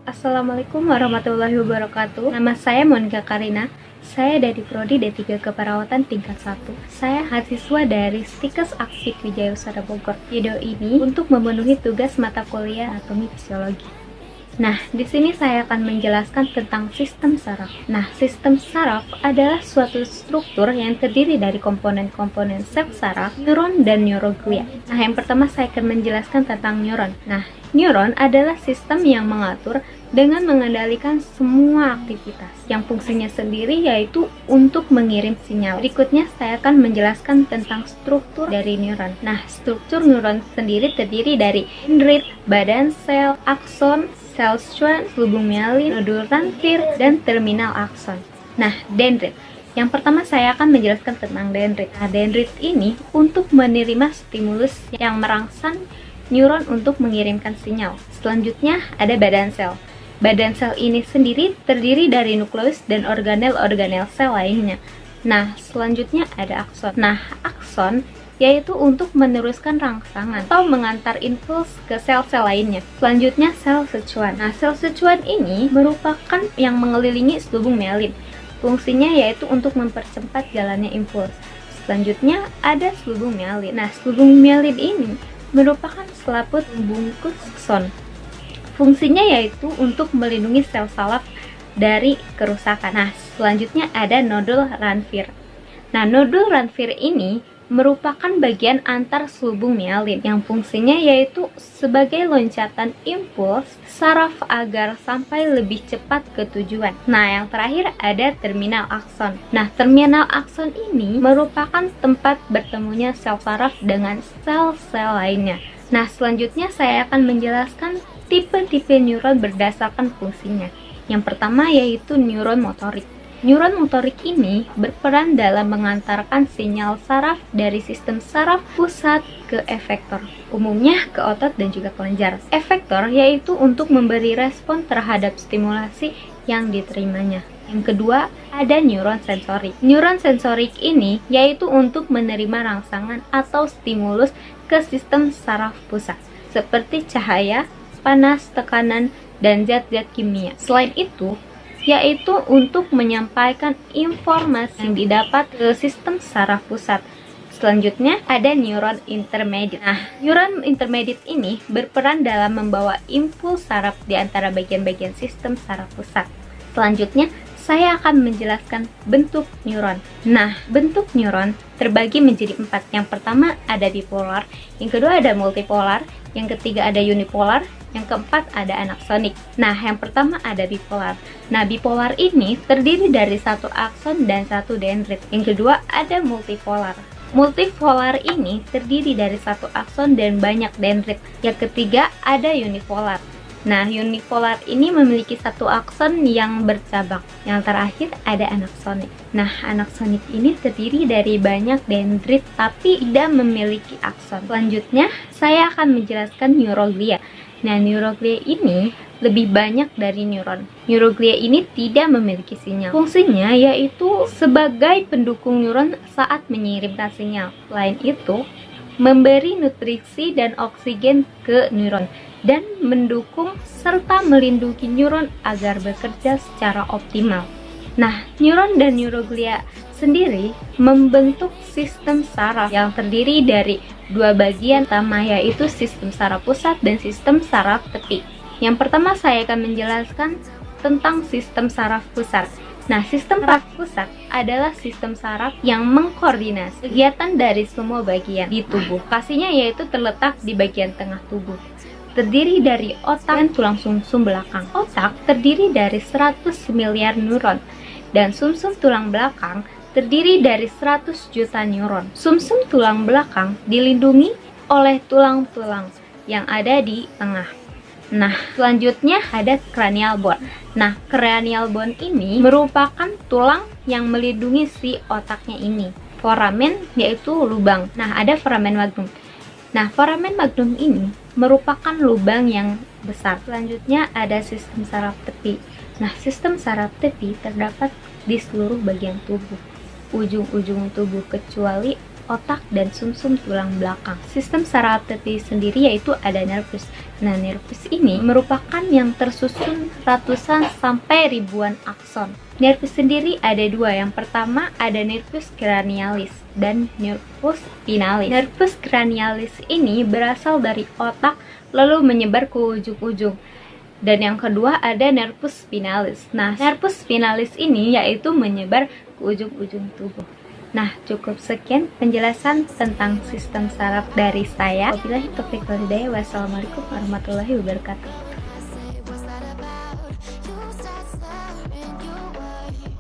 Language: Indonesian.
Assalamualaikum warahmatullahi wabarakatuh. Nama saya Monica Karina. Saya dari Prodi D3 Keperawatan tingkat 1. Saya mahasiswa dari Stikes Akfit Wijaya Usada Bogor. Video ini untuk memenuhi tugas mata kuliah anatomi fisiologi. Nah, di sini saya akan menjelaskan tentang sistem saraf. Nah, sistem saraf adalah suatu struktur yang terdiri dari komponen-komponen sel saraf, neuron, dan neuroglia. Nah, yang pertama saya akan menjelaskan tentang neuron. Nah, neuron adalah sistem yang mengatur dengan mengendalikan semua aktivitas yang fungsinya sendiri yaitu untuk mengirim sinyal. Berikutnya saya akan menjelaskan tentang struktur dari neuron. Nah, struktur neuron sendiri terdiri dari dendrit, badan sel, akson, sel Schwann, selubung mielin, nodul ranvier, dan terminal akson. Nah, dendrit. Yang pertama saya akan menjelaskan tentang dendrit. Nah, dendrit ini untuk menerima stimulus yang merangsang neuron untuk mengirimkan sinyal. Selanjutnya ada badan sel. Badan sel ini sendiri terdiri dari nukleus dan organel-organel sel lainnya. Nah, selanjutnya ada akson. Nah, akson yaitu untuk meneruskan rangsangan atau mengantar impuls ke sel-sel lainnya. Selanjutnya sel Schwann. Nah, sel Schwann ini merupakan yang mengelilingi selubung mielin. Fungsinya yaitu untuk mempercepat jalannya impuls. Selanjutnya ada selubung mielin. Nah, selubung mielin ini merupakan selaput pembungkus akson. Fungsinya yaitu untuk melindungi sel saraf dari kerusakan. Nah, selanjutnya ada nodul ranvier. Nah, nodul ranvier ini merupakan bagian antar selubung mielin yang fungsinya yaitu sebagai loncatan impuls saraf agar sampai lebih cepat ke tujuan. Nah, yang terakhir ada terminal akson. Nah, terminal akson ini merupakan tempat bertemunya sel saraf dengan sel-sel lainnya. Nah, selanjutnya saya akan menjelaskan tipe-tipe neuron berdasarkan fungsinya. Yang pertama yaitu neuron motorik. Neuron motorik ini berperan dalam mengantarkan sinyal saraf dari sistem saraf pusat ke efektor, umumnya ke otot dan juga kelenjar. Efektor yaitu untuk memberi respon terhadap stimulasi yang diterimanya. Yang kedua, ada neuron sensorik. Neuron sensorik ini yaitu untuk menerima rangsangan atau stimulus ke sistem saraf pusat, seperti cahaya, panas, tekanan, dan zat-zat kimia. Selain itu, yaitu untuk menyampaikan informasi yang didapat ke sistem saraf pusat. Selanjutnya ada neuron intermediate. Nah, neuron intermediate ini berperan dalam membawa impuls saraf di antara bagian-bagian sistem saraf pusat. Selanjutnya, saya akan menjelaskan bentuk neuron. Nah, bentuk neuron terbagi menjadi 4. Yang pertama ada bipolar, yang kedua ada multipolar, yang ketiga ada unipolar, yang keempat ada anaksonik. Nah, yang pertama ada bipolar. Nah, bipolar ini terdiri dari satu akson dan satu dendrit. Yang kedua ada multipolar. Multipolar ini terdiri dari satu akson dan banyak dendrit. Yang ketiga ada unipolar. Nah, unipolar ini memiliki satu akson yang bercabang. Yang terakhir ada anaksonik. Nah, anaksonik ini terdiri dari banyak dendrit tapi tidak memiliki akson. Selanjutnya, saya akan menjelaskan neuroglia. Nah, neuroglia ini lebih banyak dari neuron. Neuroglia ini tidak memiliki sinyal. Fungsinya yaitu sebagai pendukung neuron saat mengirimkan sinyal. Selain itu, memberi nutrisi dan oksigen ke neuron dan mendukung serta melindungi neuron agar bekerja secara optimal. Nah, neuron dan neuroglia sendiri membentuk sistem saraf yang terdiri dari dua bagian utama yaitu sistem saraf pusat dan sistem saraf tepi. Yang pertama saya akan menjelaskan tentang sistem saraf pusat. Nah, sistem saraf pusat adalah sistem saraf yang mengkoordinasi kegiatan dari semua bagian di tubuh. Lokasinya yaitu terletak di bagian tengah tubuh. Terdiri dari otak dan tulang sumsum belakang. Otak terdiri dari 100 miliar neuron dan sumsum tulang belakang terdiri dari 100 juta neuron. Sumsum tulang belakang dilindungi oleh tulang-tulang yang ada di tengah. Nah, selanjutnya ada cranial bone. Nah, cranial bone ini merupakan tulang yang melindungi si otaknya ini. Foramen yaitu lubang. Nah, ada foramen magnum. Nah, foramen magnum ini merupakan lubang yang besar. Selanjutnya ada sistem saraf tepi. Nah, sistem saraf tepi terdapat di seluruh bagian tubuh, ujung-ujung tubuh kecuali otak dan sumsum tulang belakang. Sistem saraf hati sendiri yaitu ada nervus. Nah, nervus ini merupakan yang tersusun ratusan sampai ribuan akson. Nervus sendiri ada dua. Yang pertama ada nervus cranialis dan nervus spinalis. Nervus cranialis ini berasal dari otak lalu menyebar ke ujung-ujung. Dan yang kedua ada nervus spinalis. Nah, nervus spinalis ini yaitu menyebar ke ujung-ujung tubuh. Nah, cukup sekian penjelasan tentang sistem saraf dari saya. Wabillahi taufiq wal hidayah. Wassalamualaikum warahmatullahi wabarakatuh.